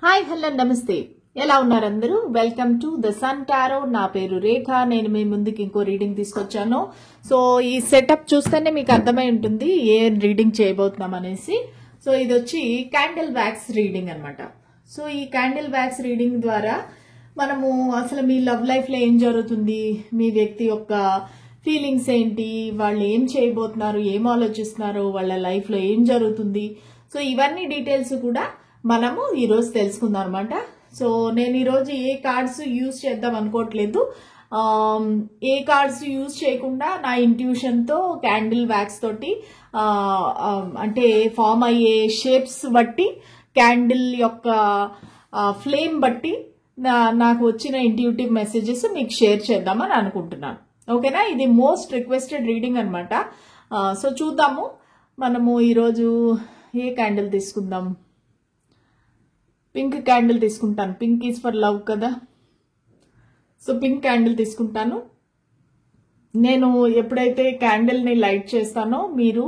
Hi hello నమస్తే, ఎలా ఉన్నారు అందరూ? Welcome to the Sun Tarot. నా పేరు రేఖ. నేను మీ ముందుకి ఇంకో రీడింగ్ తీసుకొచ్చాను. సో ఈ సెటప్ చూస్తేనే మీకు అర్థమై ఉంటుంది ఏ రీడింగ్ చేయబోతున్నాం అనేసి. సో ఇది వచ్చి క్యాండిల్ వ్యాక్స్ రీడింగ్ అనమాట. సో ఈ క్యాండిల్ వ్యాక్స్ రీడింగ్ ద్వారా మనము అసలు మీ లవ్ లైఫ్ లో ఏం జరుగుతుంది, మీ వ్యక్తి యొక్క ఫీలింగ్స్ ఏంటి, వాళ్ళు ఏం చేయబోతున్నారు, ఏం ఆలోచిస్తున్నారు, వాళ్ళ లైఫ్ లో ఏం జరుగుతుంది, సో ఇవన్నీ డీటెయిల్స్ కూడా మనము ఈరోజు తెలుసుకుందాం అనమాట. సో నేను ఈరోజు ఏ కార్డ్స్ యూజ్ చేద్దాం అనుకోవట్లేదు. ఏ కార్డ్స్ యూజ్ చేయకుండా నా ఇంట్యూషన్తో క్యాండిల్ వ్యాక్స్ తోటి అంటే ఫామ్ అయ్యే షేప్స్ బట్టి, క్యాండిల్ యొక్క ఫ్లేమ్ బట్టి నాకు వచ్చిన ఇంట్యూటివ్ మెసేజెస్ మీకు షేర్ చేద్దామని అనుకుంటున్నాను. ఓకేనా? ఇది మోస్ట్ రిక్వెస్టెడ్ రీడింగ్ అనమాట. సో చూద్దాము. మనము ఈరోజు ఏ క్యాండిల్ తీసుకుందాం? పింక్ క్యాండిల్ తీసుకుంటాను. పింక్ ఈజ్ ఫర్ లవ్ కదా. సో పింక్ క్యాండిల్ తీసుకుంటాను. నేను ఎప్పుడైతే క్యాండిల్ని లైట్ చేస్తానో మీరు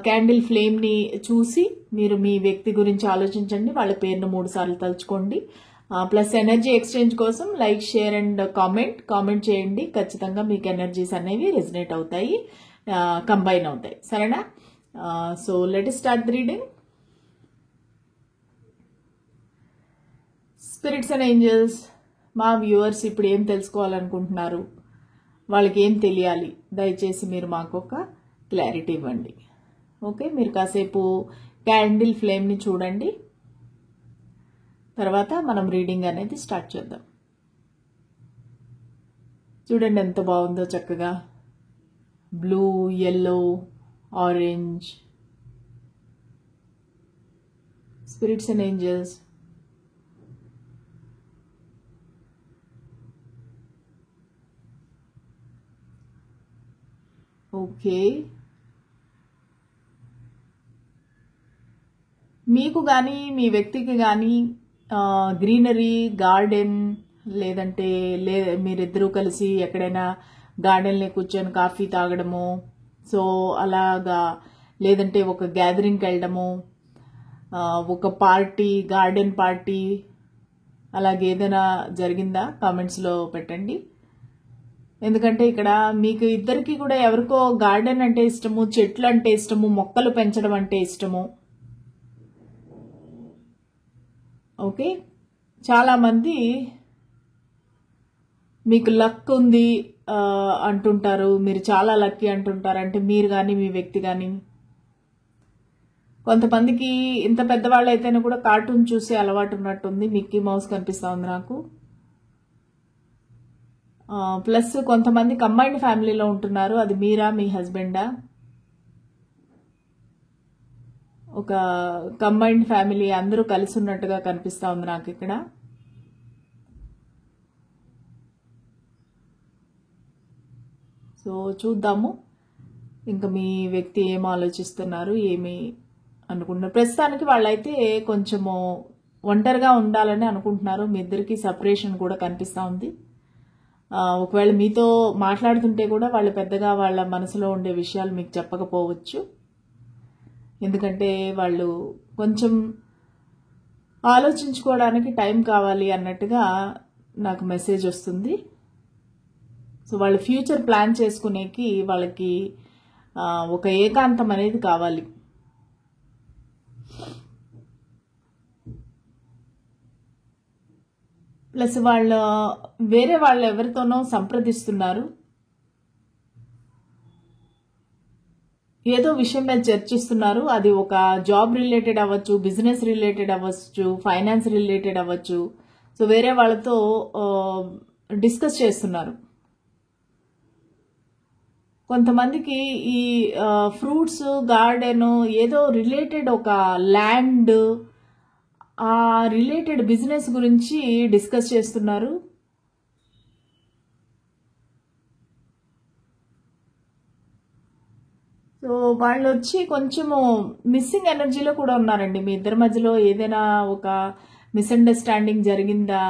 క్యాండిల్ ఫ్లేమ్ని చూసి మీరు మీ వ్యక్తి గురించి ఆలోచించండి. వాళ్ళ పేరును 3 సార్లు తలుచుకోండి. ప్లస్ ఎనర్జీ ఎక్స్చేంజ్ కోసం లైక్, షేర్ అండ్ కామెంట్ చేయండి. ఖచ్చితంగా మీకు ఎనర్జీస్ అనేవి రెజినేట్ అవుతాయి, కంబైన్ అవుతాయి. సరేనా? So let us start the reading. Spirits and angels, మా వ్యూవర్స్ ఇప్పుడు ఏం తెలుసుకోవాలనుకుంటున్నారు, వాళ్ళకి ఏం తెలియాలి, దయచేసి మీరు మాకు ఒక క్లారిటీ ఇవ్వండి. ఓకే, మీరు కాసేపు క్యాండిల్ ఫ్లేమ్ని చూడండి. తర్వాత మనం రీడింగ్ అనేది స్టార్ట్ చేద్దాం. చూడండి ఎంత బాగుందో, చక్కగా blue, yellow, orange. Spirits and angels, okay, మీకు కానీ మీ వ్యక్తికి కానీ గ్రీనరీ, గార్డెన్, లేదంటే మీరిద్దరూ కలిసి ఎక్కడైనా గార్డెన్లో కూర్చొని కాఫీ తాగడము, సో అలాగా, లేదంటే ఒక గ్యాదరింగ్కి వెళ్ళడము, ఒక పార్టీ, గార్డెన్ పార్టీ, అలాగే ఏదైనా జరిగిందా కామెంట్స్లో పెట్టండి. ఎందుకంటే ఇక్కడ మీకు ఇద్దరికి కూడా ఎవరికో గార్డెన్ అంటే ఇష్టము, చెట్లు అంటే ఇష్టము, మొక్కలు పెంచడం అంటే ఇష్టము. ఓకే, చాలా మంది మీకు లక్ ఉంది అంటుంటారు, మీరు చాలా లక్కీ అంటుంటారు. అంటే మీరు కానీ మీ వ్యక్తి కానీ. కొంతమందికి ఇంత పెద్దవాళ్ళు అయితేనే కూడా కార్టూన్ చూసే అలవాటు ఉన్నట్టుంది. మిక్కీ మౌస్ కనిపిస్తా ఉంది నాకు. ప్లస్ కొంతమంది కంబైన్డ్ ఫ్యామిలీలో ఉంటున్నారు. అది మీరా, మీ హస్బెండా? ఒక కంబైన్డ్ ఫ్యామిలీ, అందరూ కలిసి ఉన్నట్టుగా కనిపిస్తా ఉంది నాకు ఇక్కడ. సో చూద్దాము ఇంకా మీ వ్యక్తి ఏం ఆలోచిస్తున్నారు, ఏమి అనుకుంటున్నారు. ప్రస్తుతానికి వాళ్ళైతే కొంచెము ఒంటరిగా ఉండాలని అనుకుంటున్నారు. మీ ఇద్దరికి సపరేషన్ కూడా కనిపిస్తూ ఉంది. ఒకవేళ మీతో మాట్లాడుతుంటే కూడా వాళ్ళు పెద్దగా వాళ్ళ మనసులో ఉండే విషయాలు మీకు చెప్పకపోవచ్చు. ఎందుకంటే వాళ్ళు కొంచెం ఆలోచించుకోవడానికి టైం కావాలి అన్నట్టుగా నాకు మెసేజ్ వస్తుంది. సో వాళ్ళు ఫ్యూచర్ ప్లాన్ చేసుకునేకి వాళ్ళకి ఒక ఏకాంతం అనేది కావాలి. ప్లస్ వేరే వాళ్ళు ఎవరితోనో సంప్రదిస్తున్నారు, ఏదో విషయం మీద చర్చిస్తున్నారు. అది ఒక జాబ్ రిలేటెడ్ అవ్వచ్చు, బిజినెస్ రిలేటెడ్ అవ్వచ్చు, ఫైనాన్స్ రిలేటెడ్ అవ్వచ్చు. సో వేరే వాళ్ళతో డిస్కస్ చేస్తున్నారు. కొంతమందికి ఈ ఫ్రూట్స్, గార్డెన్, ఏదో రిలేటెడ్, ఒక ల్యాండ్, ఆ రిలేటెడ్ బిజినెస్ గురించి డిస్కస్ చేస్తున్నారు. సో వాళ్ళు వచ్చి కొంచెము మిస్సింగ్ ఎనర్జీలో కూడా ఉన్నారండి. మీ ఇద్దరి మధ్యలో ఏదైనా ఒక మిస్అండర్స్టాండింగ్ జరిగిందా?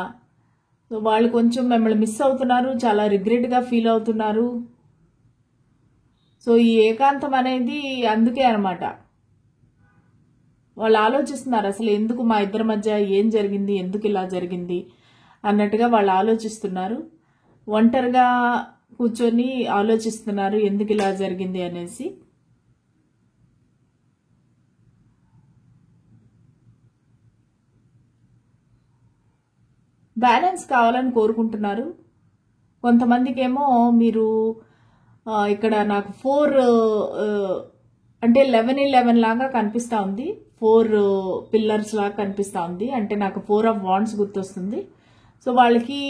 సో వాళ్ళు కొంచెం మిమ్మల్ని మిస్ అవుతున్నారు, చాలా రిగ్రెట్గా ఫీల్ అవుతున్నారు. సో ఈ ఏకాంతం అనేది అందుకే అనమాట. వాళ్ళు ఆలోచిస్తున్నారు అసలు ఎందుకు మా ఇద్దరి మధ్య ఏం జరిగింది, ఎందుకు ఇలా జరిగింది అన్నట్టుగా వాళ్ళు ఆలోచిస్తున్నారు. ఒంటరిగా కూర్చొని ఆలోచిస్తున్నారు ఎందుకు ఇలా జరిగింది అనేసి. బ్యాలెన్స్ కావాలని కోరుకుంటున్నారు. కొంతమందికి ఏమో మీరు ఇక్కడ నాకు 4 అంటే 11 లాగా కనిపిస్తా ఉంది, 4 పిల్లర్స్ లాగా కనిపిస్తా ఉంది. అంటే నాకు 4 ఆఫ్ వాండ్స్ గుర్తొస్తుంది. సో వాళ్ళకి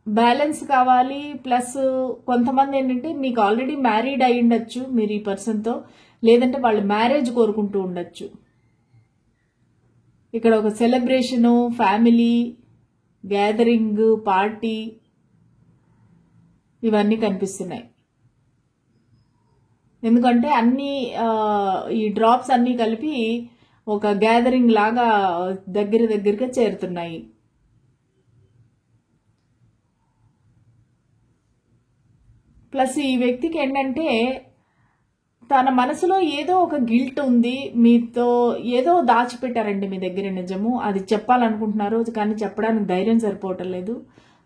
బ్యాలెన్స్ కావాలి. ప్లస్ కొంతమంది ఏంటంటే మీకు ఆల్రెడీ మ్యారీడ్ అయి ఉండొచ్చు మీరు ఈ పర్సన్తో, లేదంటే వాళ్ళు మ్యారేజ్ కోరుకుంటూ ఉండొచ్చు. ఇక్కడ ఒక సెలబ్రేషను, ఫ్యామిలీ గ్యాదరింగ్, పార్టీ ఇవన్నీ కనిపిస్తున్నాయి. ఎందుకంటే అన్ని ఈ డ్రాప్స్ అన్ని కలిపి ఒక గ్యాదరింగ్ లాగా దగ్గరగా చేరుతున్నాయి. ప్లస్ ఈ వ్యక్తికి ఏంటంటే తన మనసులో ఏదో ఒక గిల్ట్ ఉంది, మీతో ఏదో దాచిపెట్టారండి మీ దగ్గర నిజము, అది చెప్పాలనుకుంటున్నారు కానీ చెప్పడానికి ధైర్యం సరిపోవటం లేదు.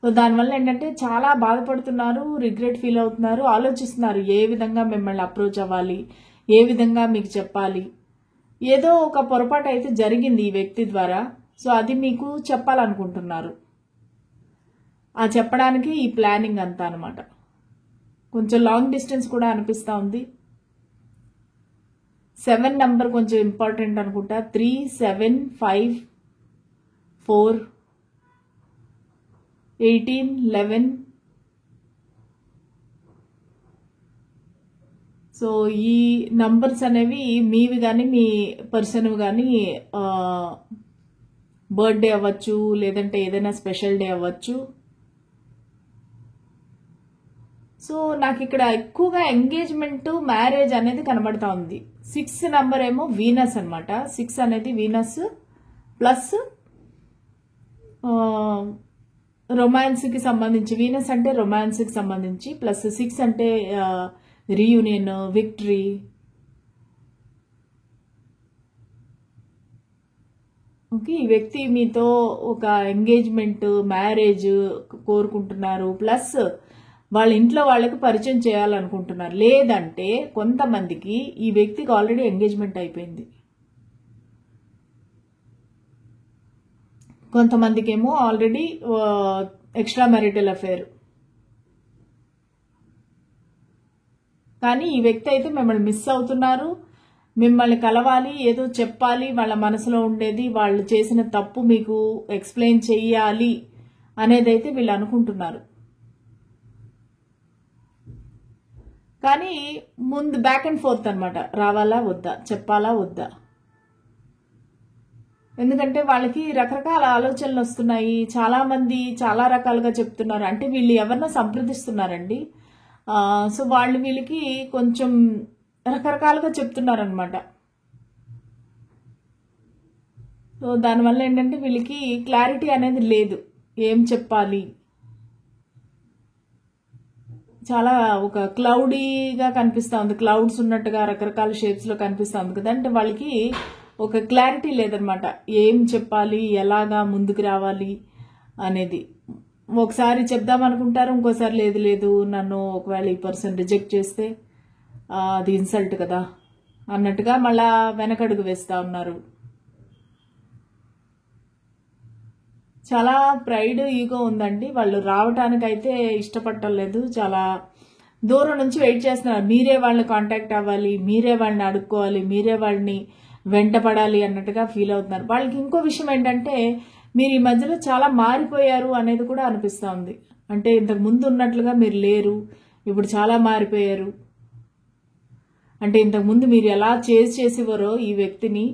సో దానివల్ల ఏంటంటే చాలా బాధపడుతున్నారు, రిగ్రెట్ ఫీల్ అవుతున్నారు, ఆలోచిస్తున్నారు ఏ విధంగా మిమ్మల్ని అప్రోచ్ అవ్వాలి, ఏ విధంగా మీకు చెప్పాలి. ఏదో ఒక పొరపాటు అయితే జరిగింది ఈ వ్యక్తి ద్వారా. సో అది మీకు చెప్పాలనుకుంటున్నారు. ఆ చెప్పడానికి ఈ ప్లానింగ్ అంతా అనమాట. కొంచెం లాంగ్ డిస్టెన్స్ కూడా అనిపిస్తూ ఉంది. 7 నంబర్ కొంచెం ఇంపార్టెంట్ అనుకుంటా. 3, 7, 5, 4, 18, 11. సో ఈ నంబర్స్ అనేవి మీవి కానీ మీ పర్సన్ కానీ బర్త్డే అవ్వచ్చు, లేదంటే ఏదైనా స్పెషల్ డే అవ్వచ్చు. సో నాకు ఇక్కడ ఎక్కువగా ఎంగేజ్మెంట్, మ్యారేజ్ అనేది కనబడతా ఉంది. 6 నంబర్ ఏమో వీనస్ అనమాట. 6 అనేది వీనస్ ప్లస్ రొమాన్స్కి సంబంధించి, వీనస్ అంటే రొమాన్స్కి సంబంధించి, ప్లస్ 6 అంటే రీయూనియన్, విక్టరీ. ఓకే, ఈ వ్యక్తి మీతో ఒక ఎంగేజ్మెంట్, మ్యారేజ్ కోరుకుంటున్నారు. ప్లస్ వాళ్ళ ఇంట్లో వాళ్ళకి పరిచయం చేయాలనుకుంటున్నారు. లేదంటే కొంతమందికి ఈ వ్యక్తికి ఆల్రెడీ ఎంగేజ్మెంట్ అయిపోయింది, కొంతమందికి ఏమో ఆల్రెడీ ఎక్స్ట్రా మ్యారిటల్ అఫేర్. కానీ ఈ వ్యక్తి అయితే మిమ్మల్ని మిస్ అవుతున్నారు, మిమ్మల్ని కలవాలి, ఏదో చెప్పాలి, వాళ్ళ మనసులో ఉండేది, వాళ్ళు చేసిన తప్పు మీకు ఎక్స్ప్లెయిన్ చెయ్యాలి అనేదైతే వీళ్ళు అనుకుంటున్నారు. కానీ ముందు బ్యాక్ అండ్ ఫోర్త్ అనమాట, రావాలా వద్దా, చెప్పాలా వద్దా. ఎందుకంటే వాళ్ళకి రకరకాల ఆలోచనలు వస్తున్నాయి, చాలా మంది చాలా రకాలుగా చెప్తున్నారు. అంటే వీళ్ళు ఎవరినో సంప్రదిస్తున్నారండి. సో వాళ్ళు వీళ్ళకి కొంచెం రకరకాలుగా చెప్తున్నారనమాట. సో దానివల్ల ఏంటంటే వీళ్ళకి క్లారిటీ అనేది లేదు, ఏం చెప్పాలి. చాలా ఒక క్లౌడీగా కనిపిస్తూ ఉంది, క్లౌడ్స్ ఉన్నట్టుగా రకరకాల షేప్స్లో కనిపిస్తూ ఉంది కదా. అంటే వాళ్ళకి ఒక క్లారిటీ లేదనమాట, ఏం చెప్పాలి, ఎలాగా ముందుకు రావాలి అనేది. ఒకసారి చెప్దాం అనుకుంటారు, ఇంకోసారి లేదు లేదు నన్ను ఒకవేళ ఈ పర్సన్ రిజెక్ట్ చేస్తే అది ఇన్సల్ట్ కదా అన్నట్టుగా మళ్ళా వెనకడుగు వేస్తూ ఉన్నారు. చాలా ప్రైడ్, ఈగో ఉందండి. వాళ్ళు రావటానికైతే ఇష్టపడటం లేదు, చాలా దూరం నుంచి వెయిట్ చేస్తున్నారు. మీరే వాళ్ళని కాంటాక్ట్ అవ్వాలి, మీరే వాళ్ళని అడుక్కోవాలి, మీరే వాళ్ళని వెంటపడాలి అన్నట్టుగా ఫీల్ అవుతున్నారు. వాళ్ళకి ఇంకో విషయం ఏంటంటే మీరు ఈ మధ్యలో చాలా మారిపోయారు అనేది కూడా అనిపిస్తూ ఉంది. అంటే ఇంతకు ముందు ఉన్నట్లుగా మీరు లేరు, ఇప్పుడు చాలా మారిపోయారు. అంటే ఇంతకు ముందు మీరు ఎలా చేసేవారో ఈ వ్యక్తిని,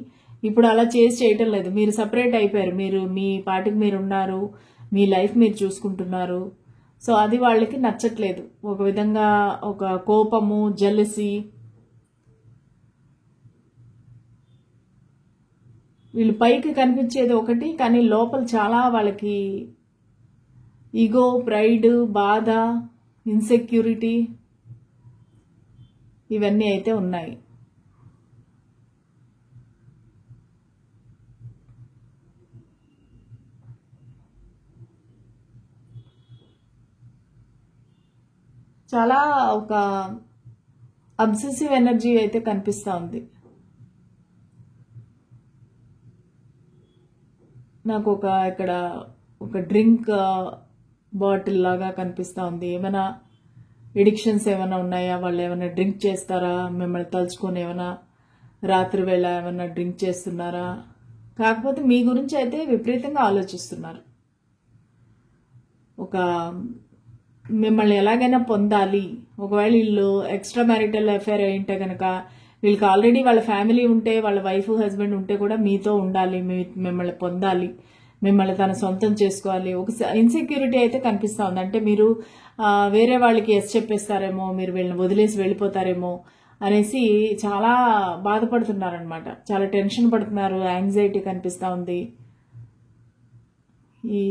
ఇప్పుడు అలా చేయటం లేదు. మీరు సపరేట్ అయిపోయారు, మీరు మీ పాటికి మీరు ఉన్నారు, మీ లైఫ్ మీరు చూసుకుంటున్నారు. సో అది వాళ్ళకి నచ్చట్లేదు. ఒక విధంగా ఒక కోపము, జెలసీ. వీళ్ళు పైకి కనిపించేది ఒకటి, కానీ లోపల చాలా వాళ్ళకి ఈగో, ప్రైడ్, బాధ, ఇన్సెక్యూరిటీ ఇవన్నీ అయితే ఉన్నాయి. చాలా ఒక అబ్సెసివ్ ఎనర్జీ అయితే కనిపిస్తూ ఉంది. నాకు ఇక్కడ ఒక డ్రింక్ బాటిల్ లాగా కనిపిస్తూ ఉంది. ఏమైనా ఎడిక్షన్స్ ఏమైనా ఉన్నాయా? వాళ్ళు ఏమైనా డ్రింక్ చేస్తారా? మిమ్మల్ని తలుచుకొని ఏమైనా రాత్రి వేళ ఏమైనా డ్రింక్ చేస్తున్నారా? కాకపోతే మీ గురించి అయితే విపరీతంగా ఆలోచిస్తున్నారు. ఒక మిమ్మల్ని ఎలాగైనా పొందాలి. ఒకవేళ వీళ్ళు ఎక్స్ట్రా మ్యారిటల్ అఫైర్ అయింటే కనుక వీళ్ళకి ఆల్రెడీ వాళ్ళ ఫ్యామిలీ ఉంటే, వాళ్ళ వైఫ్ హస్బెండ్ ఉంటే కూడా మీతో ఉండాలి, మిమ్మల్ని పొందాలి, మిమ్మల్ని తన సొంతం చేసుకోవాలి. ఒక ఇన్సెక్యూరిటీ అయితే కనిపిస్తూ ఉంది. అంటే మీరు వేరే వాళ్ళకి ఎస్ చెప్పేస్తారేమో, మీరు వీళ్ళని వదిలేసి వెళ్ళిపోతారేమో అనేసి చాలా బాధపడుతున్నారనమాట. చాలా టెన్షన్ పడుతున్నారు, యాంగ్జైటీ కనిపిస్తూ ఉంది. ఈ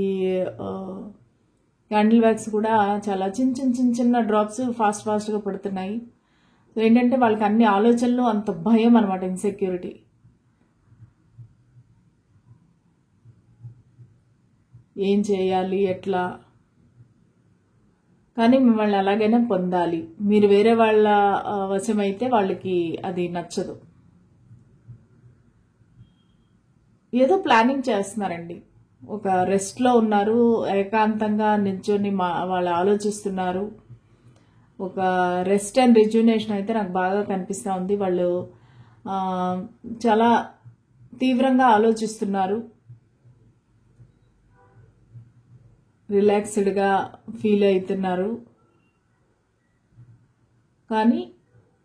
క్యాండిల్ వ్యాక్స్ కూడా చాలా చిన్న డ్రాప్స్ ఫాస్ట్గా పడుతున్నాయి. సో ఏంటంటే వాళ్ళకి అన్ని ఆలోచనలు అంత భయం అనమాట, ఇన్సెక్యూరిటీ. ఏం చేయాలి, ఎట్లా, కానీ మిమ్మల్ని ఎలాగైనా పొందాలి. మీరు వేరే వాళ్ళ వశమైతే వాళ్ళకి అది నచ్చదు. ఏదో ప్లానింగ్ చేస్తున్నారండి. ఒక రెస్ట్లో ఉన్నారు, ఏకాంతంగా నిల్చొని వాళ్ళు ఆలోచిస్తున్నారు. ఒక రెస్ట్ అండ్ రిజ్యునేషన్ అయితే నాకు బాగా కనిపిస్తూ ఉంది. వాళ్ళు చాలా తీవ్రంగా ఆలోచిస్తున్నారు, రిలాక్స్డ్గా ఫీల్ అవుతున్నారు. కానీ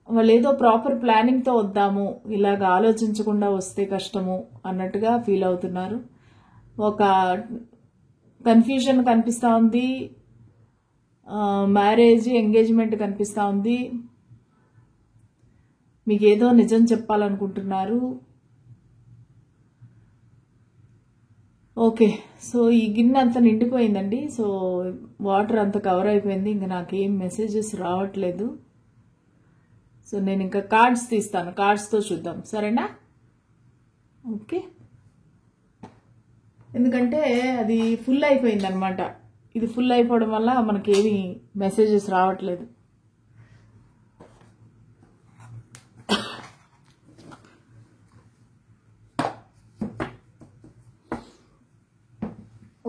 వాళ్ళు ఏదో ప్రాపర్ ప్లానింగ్తో వద్దాము, ఇలాగ ఆలోచించకుండా వస్తే కష్టము అన్నట్టుగా ఫీల్ అవుతున్నారు. ఒక కన్ఫ్యూజన్ కనిపిస్తూ ఉంది. మ్యారేజ్, ఎంగేజ్మెంట్ కనిపిస్తూ ఉంది. మీకు ఏదో నిజం చెప్పాలనుకుంటున్నారు. ఓకే, సో ఈ గిన్నె అంతా నిండిపోయిందండి. సో వాటర్ అంతా కవర్ అయిపోయింది. ఇంకా నాకేం మెసేజెస్ రావట్లేదు. సో నేను ఇంకా కార్డ్స్ తీస్తాను, కార్డ్స్తో చూద్దాం, సరేనా? ఓకే, ఎందుకంటే అది ఫుల్ అయిపోయింది అనమాట. ఇది ఫుల్ అయిపోవడం వల్ల మనకేమి మెసేజెస్ రావట్లేదు.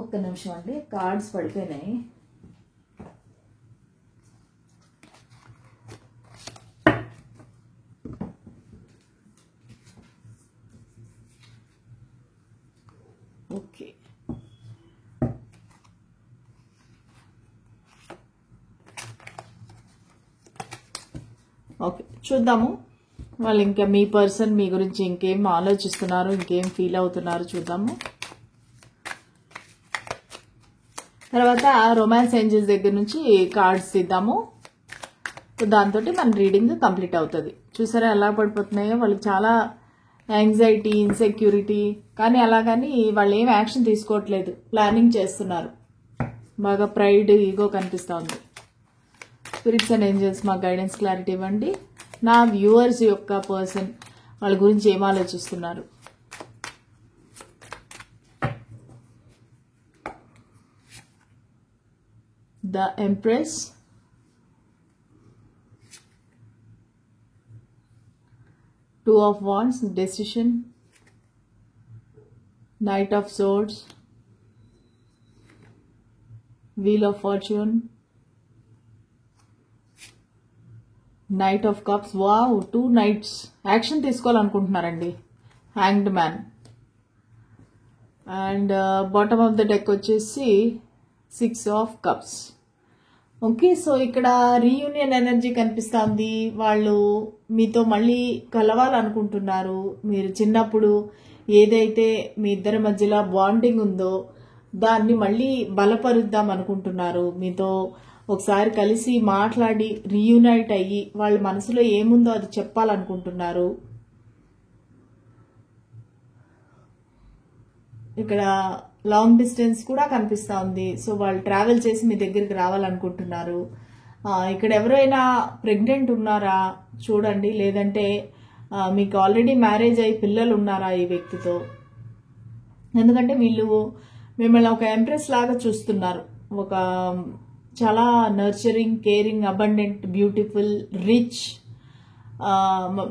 ఒక్క నిమిషం అండి, కార్డ్స్ పడిపోయినాయి. ఓకే, ఓకే చూద్దాము. వాళ్ళు ఇంకా మీ పర్సన్ మీ గురించి ఇంకేం ఆలోచిస్తున్నారు, ఇంకేం ఫీల్ అవుతున్నారు చూద్దాము. తర్వాత రొమాన్స్ ఏంజెస్ దగ్గర నుంచి కార్డ్స్ తీద్దాము. దాంతో మన రీడింగ్ కంప్లీట్ అవుతుంది. చూసారా ఎలా పడిపోతున్నాయో? వాళ్ళకి చాలా యాంగ్జైటీ, ఇన్సెక్యూరిటీ, కానీ అలాగని వాళ్ళు ఏం యాక్షన్ తీసుకోవట్లేదు, ప్లానింగ్ చేస్తున్నారు. బాగా ప్రైడ్, ఈగో కనిపిస్తూ ఉంది. స్పిరిట్స్ అండ్ ఏంజల్స్ మా గైడెన్స్, క్లారిటీ ఇవ్వండి. నా వ్యూవర్స్ యొక్క పర్సన్ వాళ్ళ గురించి ఏం ఆలోచిస్తున్నారు? The Empress, Two of Wands, decision, Knight of Swords, Wheel of Fortune, Knight of Cups. Wow, 2 Knights action తీసుకోవాలనుకుంటున్నారండి. Hanged Man. And bottom of the deck వచ్చేసి 6 of Cups. ఓకే, సో ఇక్కడ reunion energy కనిపిస్తుంది. వాళ్ళు మీతో మళ్ళీ కలవాలనుకుంటున్నారు. మీరు చిన్నప్పుడు ఏదైతే మీ ఇద్దరి మధ్యలో బాండింగ్ ఉందో దాన్ని మళ్ళీ బలపరుద్దాం అనుకుంటున్నారు. మీతో ఒకసారి కలిసి మాట్లాడి రీయూనైట్ అయ్యి వాళ్ళ మనసులో ఏముందో అది చెప్పాలనుకుంటున్నారు. ఇక్కడ లాంగ్ డిస్టెన్స్ కూడా కనిపిస్తూ ఉంది. సో వాళ్ళు ట్రావెల్ చేసి మీ దగ్గరికి రావాలనుకుంటున్నారు. ఇక్కడ ఎవరైనా ప్రెగ్నెంట్ ఉన్నారా చూడండి, లేదంటే మీకు ఆల్రెడీ మ్యారేజ్ అయ్యి పిల్లలు ఉన్నారా ఈ వ్యక్తితో? ఎందుకంటే వీళ్ళు మిమ్మల్ని ఒక ఎంప్రెస్ లాగా చూస్తున్నారు. ఒక చాలా nurturing, caring, abundant, beautiful, rich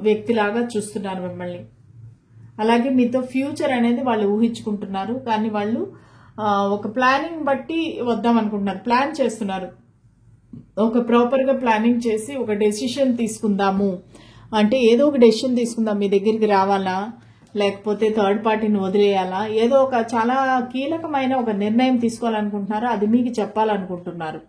వ్యక్తిలాగా చూస్తున్నారు మిమ్మల్ని. అలాగే మీతో ఫ్యూచర్ అనేది వాళ్ళు ఊహించుకుంటున్నారు, కానీ వాళ్ళు ఒక ప్లానింగ్ బట్టి వద్దాం అనుకుంటున్నారు, ప్లాన్ చేస్తున్నారు. ఒక ప్రాపర్గా ప్లానింగ్ చేసి ఒక డెసిషన్ తీసుకుందాము అంటే, ఏదో ఒక డెసిషన్ తీసుకుందాం, మీ దగ్గరికి రావాలా లేకపోతే థర్డ్ పార్టీని వదిలేయాలా, ఏదో ఒక చాలా కీలకమైన ఒక నిర్ణయం తీసుకోవాలనుకుంటున్నారు, అది మీకు చెప్పాలనుకుంటున్నారు.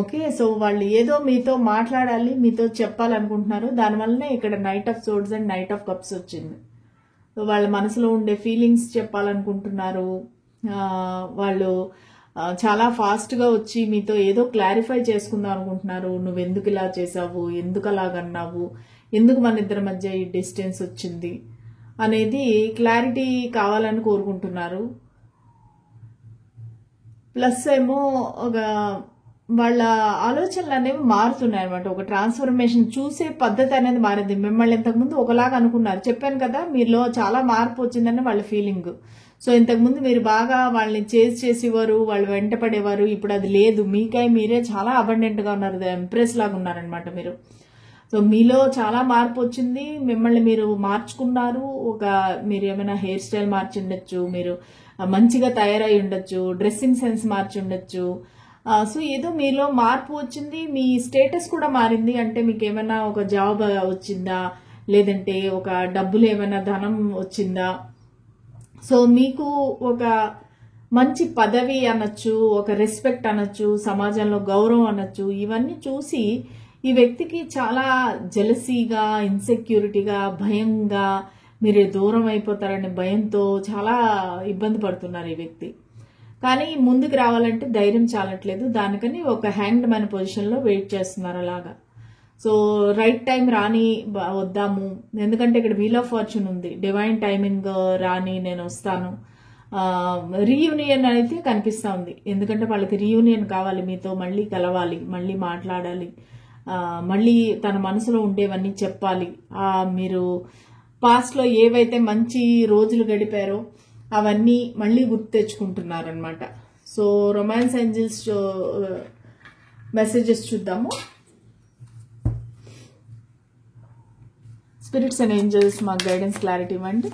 ఓకే, సో వాళ్ళు ఏదో మీతో మాట్లాడాలి, మీతో చెప్పాలనుకుంటున్నారు. దానివల్లనే ఇక్కడ knight of swords and knight of cups వచ్చింది. సో వాళ్ళ మనసులో ఉండే ఫీలింగ్స్ చెప్పాలనుకుంటున్నారు. వాళ్ళు చాలా ఫాస్ట్గా వచ్చి మీతో ఏదో క్లారిఫై చేసుకుందాం అనుకుంటున్నారు. నువ్వు ఎందుకు ఇలా చేసావు, ఎందుకు అలాగన్నావు, ఎందుకు మన ఇద్దరి మధ్య ఈ డిస్టెన్స్ వచ్చింది అనేది క్లారిటీ కావాలని కోరుకుంటున్నారు. ప్లస్ ఏమో ఒక వాళ్ళ ఆలోచనలు అనేవి మారుతున్నాయి అనమాట. ఒక ట్రాన్స్ఫర్మేషన్, చూసే పద్ధతి అనేది మారింది. మిమ్మల్ని ఇంతకుముందు ఒకలాగా అనుకున్నారు, చెప్పాను కదా, మీలో చాలా మార్పు వచ్చిందని వాళ్ళ ఫీలింగ్. సో ఇంతకుముందు మీరు బాగా వాళ్ళని చేసేవారు, వాళ్ళు వెంట పడేవారు, ఇప్పుడు అది లేదు. మీకై మీరే చాలా అబండెంట్గా ఉన్నారు, ఎంప్రెస్ లాగా ఉన్నారనమాట మీరు. సో మీలో చాలా మార్పు వచ్చింది, మిమ్మల్ని మీరు మార్చుకున్నారు. మీరు ఏమైనా హెయిర్ స్టైల్ మార్చి ఉండొచ్చు, మీరు మంచిగా తయారై ఉండొచ్చు, డ్రెస్సింగ్ సెన్స్ మార్చి ఉండొచ్చు. సో ఏదో మీలో మార్పు వచ్చింది, మీ స్టేటస్ కూడా మారింది. అంటే మీకు ఏమైనా ఒక జాబ్ వచ్చిందా, లేదంటే ఒక డబ్బులు ఏమైనా ధనం వచ్చిందా, సో మీకు ఒక మంచి పదవి అనొచ్చు, ఒక రెస్పెక్ట్ అనొచ్చు, సమాజంలో గౌరవం అనొచ్చు. ఇవన్నీ చూసి ఈ వ్యక్తికి చాలా జెలసీగా, ఇన్సెక్యూరిటీగా, భయంగా, మీరు దూరం అయిపోతారనే భయంతో చాలా ఇబ్బంది పడుతున్నారు ఈ వ్యక్తి. కానీ ముందుకు రావాలంటే ధైర్యం చాలట్లేదు, దానికని ఒక హ్యాండ్ మ్యాన్ పొజిషన్లో వెయిట్ చేస్తున్నారు అలాగా. సో రైట్ టైం రాని వద్దాము, ఎందుకంటే ఇక్కడ వీల్ ఆఫ్ ఫార్చ్యూన్ ఉంది, డివైన్ టైమింగ్ రాని నేను వస్తాను. రీయూనియన్ అయితే కనిపిస్తూ ఉంది, ఎందుకంటే వాళ్ళకి రీయూనియన్ కావాలి, మీతో మళ్ళీ కలవాలి, మళ్ళీ మాట్లాడాలి, మళ్ళీ తన మనసులో ఉండేవన్నీ చెప్పాలి. మీరు పాస్ట్లో ఏవైతే మంచి రోజులు గడిపారో అవన్నీ మళ్ళీ గుర్తు తెచ్చుకుంటున్నారనమాట. సో రొమాన్స్ ఏంజల్స్ మెసేజెస్ చూద్దాము. స్పిరిట్స్ అండ్ ఏంజల్స్ మాకు గైడెన్స్, క్లారిటీ ఇవ్వండి.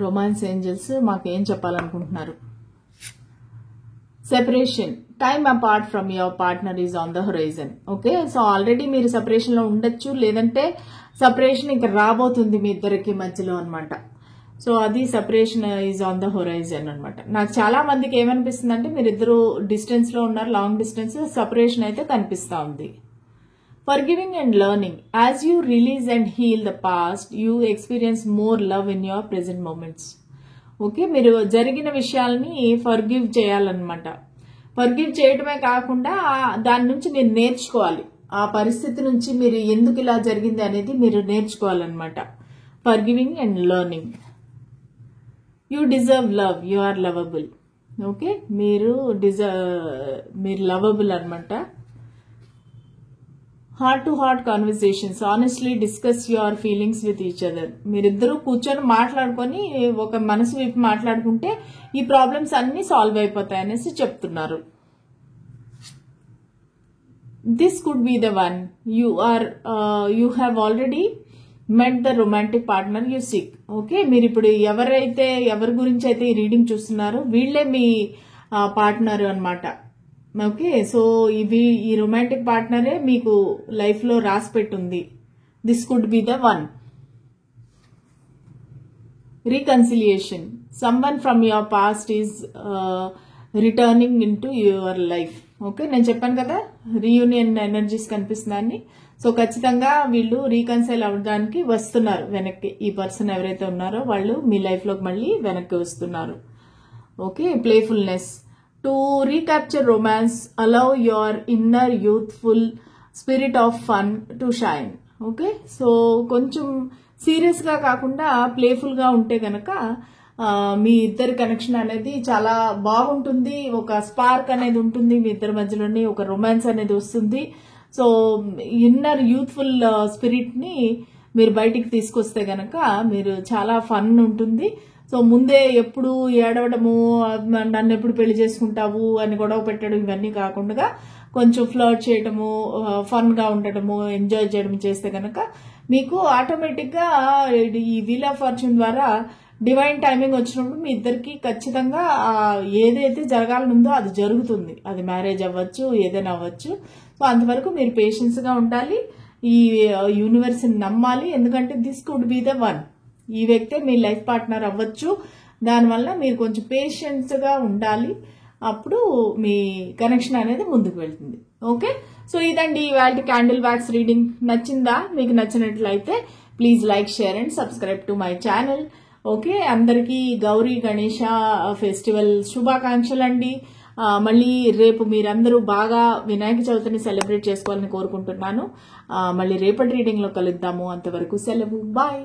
రొమాన్స్ ఏంజల్స్ మాకు ఏం చెప్పాలనుకుంటున్నారు? Separation, time apart from your partner is on the horizon. Okay, so already మీరు సెపరేషన్ లో ఉండొచ్చు, లేదంటే సెపరేషన్ ఇంకా రాబోతుంది మీ ఇద్దరికి మధ్యలో అనమాట. సో అది separation is on the horizon అనమాట. నాకు చాలా మందికి ఏమనిపిస్తుంది అంటే, మీరిద్దరు డిస్టెన్స్ లో ఉన్నారు, లాంగ్ డిస్టెన్స్, సెపరేషన్ అయితే కనిపిస్తా ఉంది. Forgiving and learning, as you release and heal the past, you experience more love in your present moments. Okay, మీరు జరిగిన విషయాల్ని ఫర్గివ్ చేయాలన్నమాట. ఫర్గివ్ చేయడమే కాకుండా దాని నుంచి మీరు నేర్చుకోవాలి, ఆ పరిస్థితి నుంచి మీరు ఎందుకు ఇలా జరిగింది అనేది మీరు నేర్చుకోవాలన్నమాట. Forgiving and learning. You deserve love, you are lovable. Okay, మీరు లవబుల్ అనమాట. Heart to heart conversations, honestly discuss your feelings with each other. మీరిద్దరూ కూర్చొని మాట్లాడుకొని ఒక మనసు వైపు మాట్లాడుకుంటే ఈ ప్రాబ్లమ్స్ అన్ని సాల్వ్ అయిపోతాయి అనేసి చెప్తున్నారు. This could be the one. You have already met the romantic partner you seek. Okay, మీరు ఇప్పుడు ఎవరి గురించి అయితే ఈ రీడింగ్ చూస్తున్నారో వీళ్లే మీ పార్ట్నర్ అనమాట. ఓకే, సో ఈ రొమాంటిక్ పార్ట్నరే మీకు లైఫ్ లో రాసి పెట్టుంది. This could be the one. Reconciliation, someone from your past is returning into your life. Okay, నేను చెప్పాను కదా రీయూనియన్ ఎనర్జీస్ కనిపిస్తుందని. సో ఖచ్చితంగా వీళ్ళు రీకన్సైల్ అవ్వడానికి వస్తున్నారు వెనక్కి. ఈ పర్సన్ ఎవరైతే ఉన్నారో వాళ్ళు మీ లైఫ్ లోకి మళ్ళీ వెనక్కి వస్తున్నారు. Okay, playfulness, to recapture romance, allow your inner youthful spirit of fun to shine. Okay, so కొంచెం సీరియస్ గా కాకుండా ప్లేఫుల్ గా ఉంటే గనక మీ ఇద్దరి కనెక్షన్ అనేది చాలా బాగుంటుంది. ఒక స్పార్క్ అనేది ఉంటుంది మీ ఇద్దరి మధ్యలోని, ఒక రొమాన్స్ అనేది వస్తుంది. సో ఇన్నర్ యూత్ఫుల్ స్పిరిట్ ని మీరు బయటికి తీసుకొస్తే గనక మీరు చాలా ఫన్ ఉంటుంది. సో ముందే ఎప్పుడు ఏడవడము, నన్ను ఎప్పుడు పెళ్లి చేసుకుంటావు అని గొడవ పెట్టడం ఇవన్నీ కాకుండా కొంచెం ఫ్లర్ట్ చేయడము, ఫన్ గా ఉండడము, ఎంజాయ్ చేయడం చేస్తే గనక మీకు ఆటోమేటిక్ గా ఈ వీల్ ఆఫ్ ఫార్చ్యూన్ ద్వారా డివైన్ టైమింగ్ వచ్చినప్పుడు మీ ఇద్దరికి ఖచ్చితంగా ఏదైతే జరగాలనుందో అది జరుగుతుంది. అది మ్యారేజ్ అవ్వచ్చు, ఏదైనా అవ్వచ్చు. సో అంతవరకు మీరు పేషెన్స్ గా ఉండాలి, ఈ యూనివర్స్ ని నమ్మాలి. ఎందుకంటే this could be the one, ఈ వ్యక్తే మీ లైఫ్ పార్ట్నర్ అవ్వచ్చు. దానివల్ల మీరు కొంచెం పేషెన్స్ గా ఉండాలి, అప్పుడు మీ కనెక్షన్ అనేది ముందుకు వెళ్తుంది. ఓకే, సో ఇదండి ఇవాళ క్యాండిల్ వ్యాక్స్ రీడింగ్. నచ్చిందా? మీకు నచ్చినట్లయితే please like, share and subscribe to my channel. Okay, అందరికీ గౌరీ గణేష ఫెస్టివల్ శుభాకాంక్షలు అండి. మళ్ళీ రేపు మీరందరూ బాగా వినాయక చవితిని సెలబ్రేట్ చేసుకోవాలని కోరుకుంటున్నాను. మళ్ళీ రేపటి రీడింగ్ లో కలుద్దాము. అంతవరకు సెలవు, బాయ్.